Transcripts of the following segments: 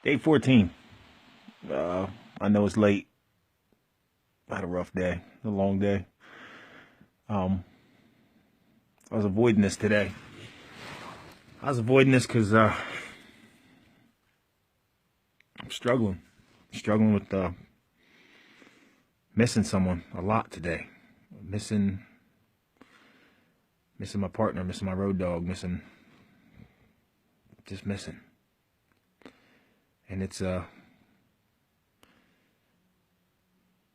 Day 14. I know it's late. I had a rough day, a long day. Um, I was avoiding this today. I was avoiding this because I'm struggling with missing someone a lot today. Missing, missing my partner, missing my road dog, just missing. And it's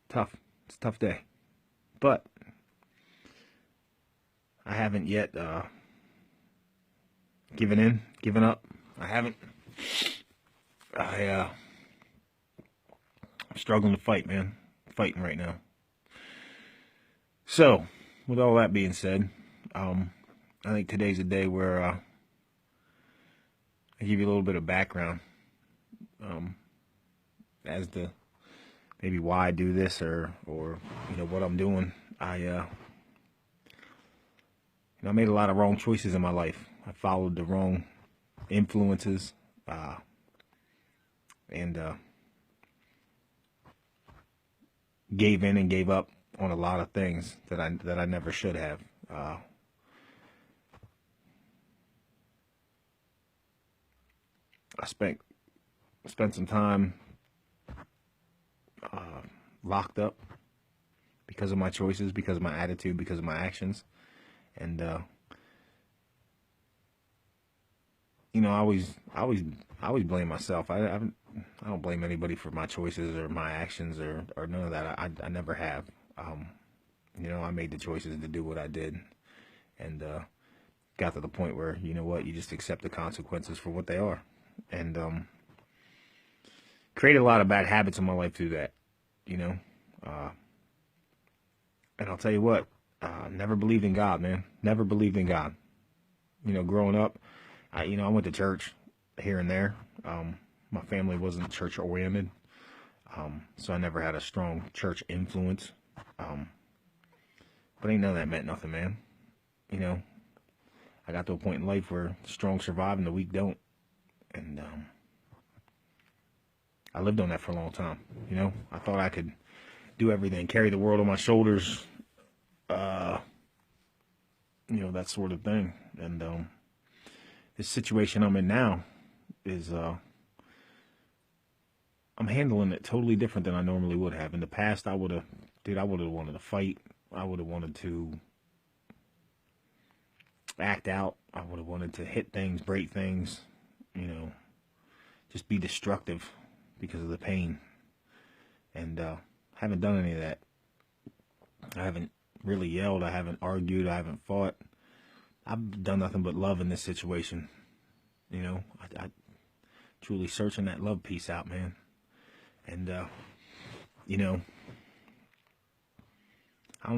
tough. It's a tough day, but I haven't yet given up. I haven't. I'm struggling to fight, man. Fighting right now. So, with all that being said, I think today's a day where I give you a little bit of background um, as to maybe why I do this or what I'm doing. I made a lot of wrong choices in my life. I followed the wrong influences and gave in and gave up on a lot of things that I never should have. I spent some time locked up because of my choices, because of my attitude, because of my actions, and I always blame myself. I don't blame anybody for my choices or my actions or none of that. I never have. I made the choices to do what I did, and got to the point where you just accept the consequences for what they are, and created a lot of bad habits in my life through that. You know, uh, and I'll tell you what, never believed in God, man. Never believed in God. Growing up, I went to church here and there. My family wasn't church oriented, so I never had a strong church influence. Um, but ain't none of that meant nothing, man. You know, I got to a point in life where the strong survive and the weak don't, and I lived on that for a long time. I thought I could do everything, carry the world on my shoulders, uh, that sort of thing. And this situation I'm in now is I'm handling it totally different than I normally would have. In the past, I would have wanted to fight. I would have wanted to act out. I would have wanted to hit things, break things, you know, just be destructive because of the pain. And haven't done any of that. I haven't really yelled. I haven't argued. I haven't fought. I've done nothing but love in this situation. I truly searching that love piece out, man. And, I don't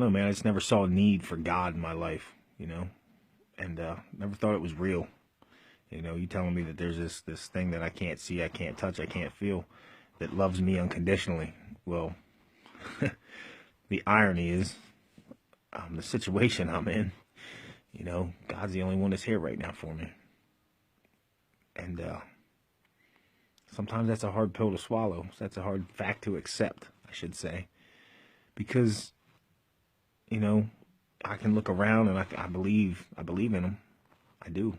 know, man. I just never saw a need for God in my life, and never thought it was real. You telling me that there's this thing that I can't see, I can't touch, I can't feel, that loves me unconditionally. Well, the irony is, the situation I'm in, God's the only one that's here right now for me. And sometimes that's a hard pill to swallow. That's a hard fact to accept, I should say. Because, I can look around and I believe in him. I do.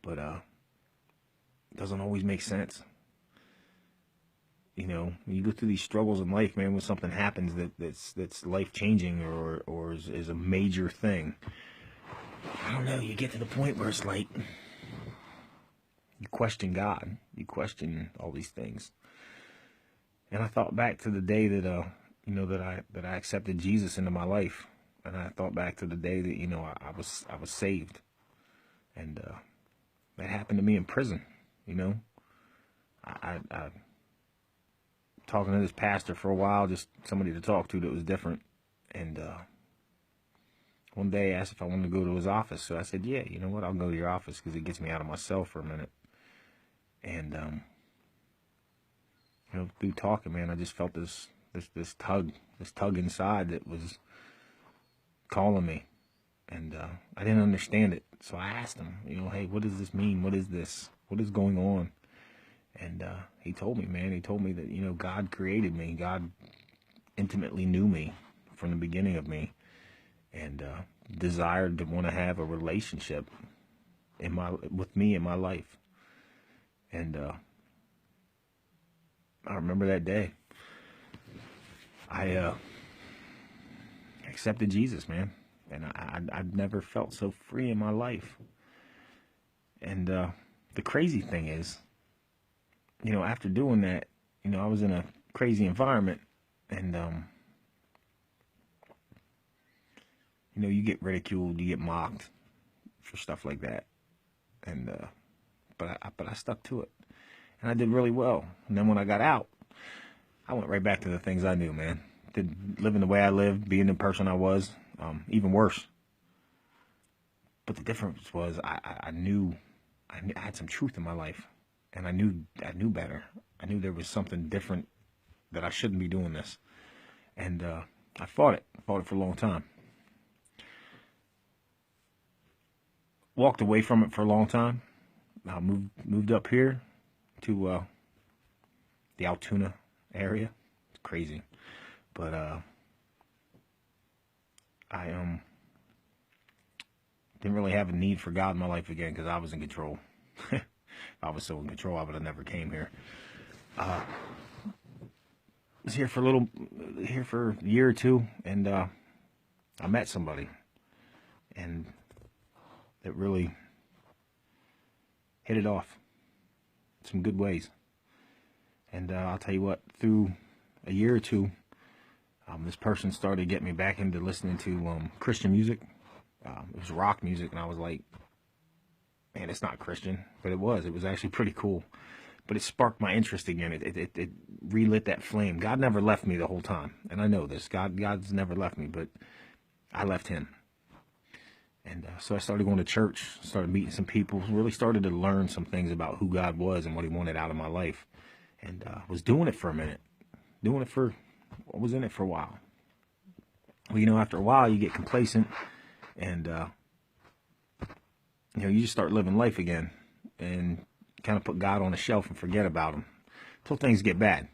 But it doesn't always make sense. When you go through these struggles in life, man, when something happens that's life changing or is a major thing, I don't know, you get to the point where it's like you question God, you question all these things. And I thought back to the day that that I accepted Jesus into my life, and I thought back to the day that I was saved, and that happened to me in prison. I talking to this pastor for a while, just somebody to talk to that was different. And one day I asked if I wanted to go to his office. So I said, yeah, you know what, I'll go to your office because it gets me out of myself for a minute. And, through talking, man, I just felt this tug inside that was calling me. And I didn't understand it. So I asked him, hey, what does this mean? What is this? What is going on? And he told me, man, he told me that, you know, God created me. God intimately knew me from the beginning of me, and desired to want to have a relationship with me in my life. And I remember that day. I accepted Jesus, man, and I've never felt so free in my life. And the crazy thing is, you know, after doing that, you know, I was in a crazy environment, and you know, you get ridiculed, you get mocked for stuff like that, and but I stuck to it, and I did really well. And then when I got out, I went right back to the things I knew, man. Living the way I lived, being the person I was, even worse. But the difference was I knew I had some truth in my life, and I knew better. I knew there was something different, that I shouldn't be doing this, and I fought it for a long time. Walked away from it for a long time. I moved up here to the Altoona area. It's crazy, but I didn't really have a need for God in my life again, because I was in control. If I was so in control, I would have never came here. Was here for a year or two, and I met somebody, and it really hit it off some good ways. And I'll tell you what, through a year or two, this person started getting me back into listening to Christian music. It was rock music, and I was like, man, it's not Christian, but it was actually pretty cool. But it sparked my interest again. It relit that flame. God never left me the whole time, and I know this. God's never left me, but I left him. And so I started going to church, started meeting some people, really started to learn some things about who God was and what he wanted out of my life. And was doing it for a minute. I was in it for a while. Well, you know, after a while, you get complacent, and you know, you just start living life again, and kind of put God on a shelf and forget about him until things get bad.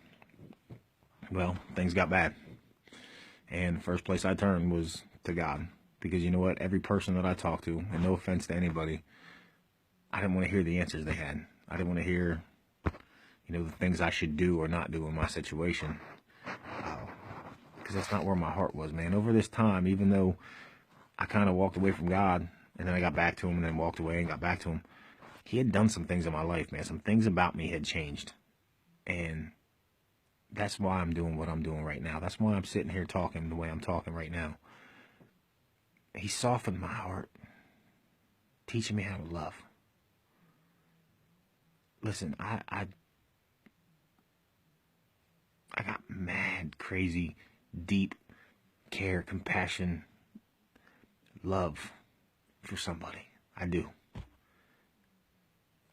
Well, things got bad, and the first place I turned was to God, because you know what? Every person that I talked to, and no offense to anybody, I didn't want to hear the answers they had. I didn't want to hear, you know, the things I should do or not do in my situation, because that's not where my heart was, man. Over this time, even though I kind of walked away from God, and then I got back to him, and then walked away and got back to him, he had done some things in my life, man. Some things about me had changed. And that's why I'm doing what I'm doing right now. That's why I'm sitting here talking the way I'm talking right now. He softened my heart, teaching me how to love. Listen, I got mad, crazy, deep care, compassion, love for somebody. I do.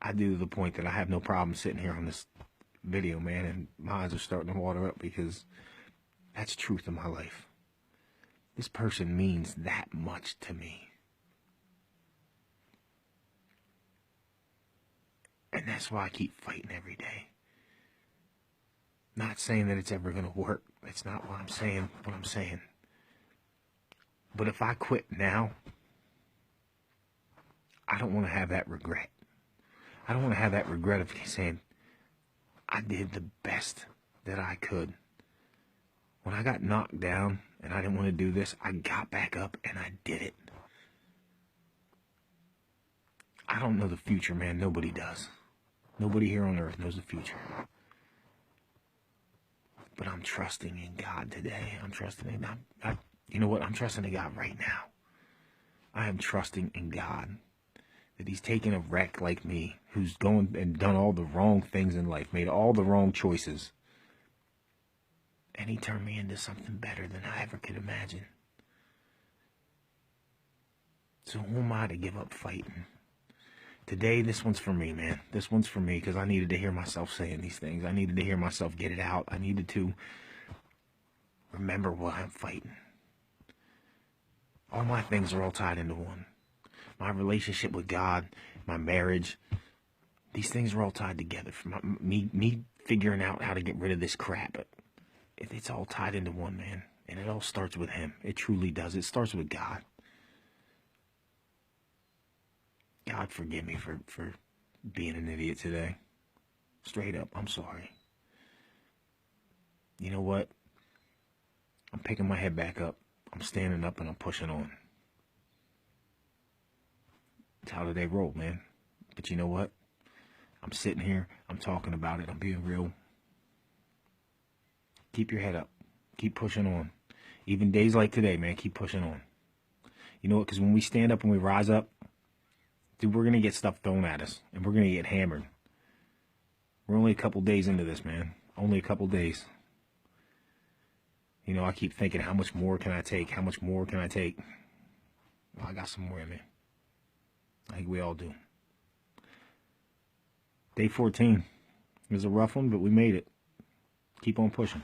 I do, to the point that I have no problem sitting here on this video, man, and my eyes are starting to water up, because that's truth in my life. This person means that much to me. And that's why I keep fighting every day. Not saying that it's ever going to work. It's not what I'm saying. But if I quit now, I don't want to have that regret. I don't want to have that regret of saying, I did the best that I could. When I got knocked down and I didn't want to do this, I got back up and I did it. I don't know the future, man. Nobody does. Nobody here on earth knows the future. But I'm trusting in God today. I'm trusting in God. You know what? I'm trusting in God right now. I am trusting in God that he's taken a wreck like me, who's gone and done all the wrong things in life, made all the wrong choices, and he turned me into something better than I ever could imagine. So who am I to give up fighting? Today, this one's for me, man. This one's for me, because I needed to hear myself saying these things. I needed to hear myself get it out. I needed to remember what I'm fighting. All my things are all tied into one. My relationship with God, my marriage, These things are all tied together. For me figuring out how to get rid of this crap. It's all tied into one, man. And it all starts with him. It truly does. It starts with God. God forgive me for being an idiot today. Straight up, I'm sorry. You know what? I'm picking my head back up. I'm standing up and I'm pushing on. That's how they roll, man. But you know what? I'm sitting here. I'm talking about it. I'm being real. Keep your head up. Keep pushing on. Even days like today, man, keep pushing on. You know what? Because when we stand up and we rise up, dude, we're going to get stuff thrown at us. And we're going to get hammered. We're only a couple days into this, man. Only a couple days. You know, I keep thinking, how much more can I take? How much more can I take? Well, I got some more in me. I think we all do. Day 14. It was a rough one, but we made it. Keep on pushing.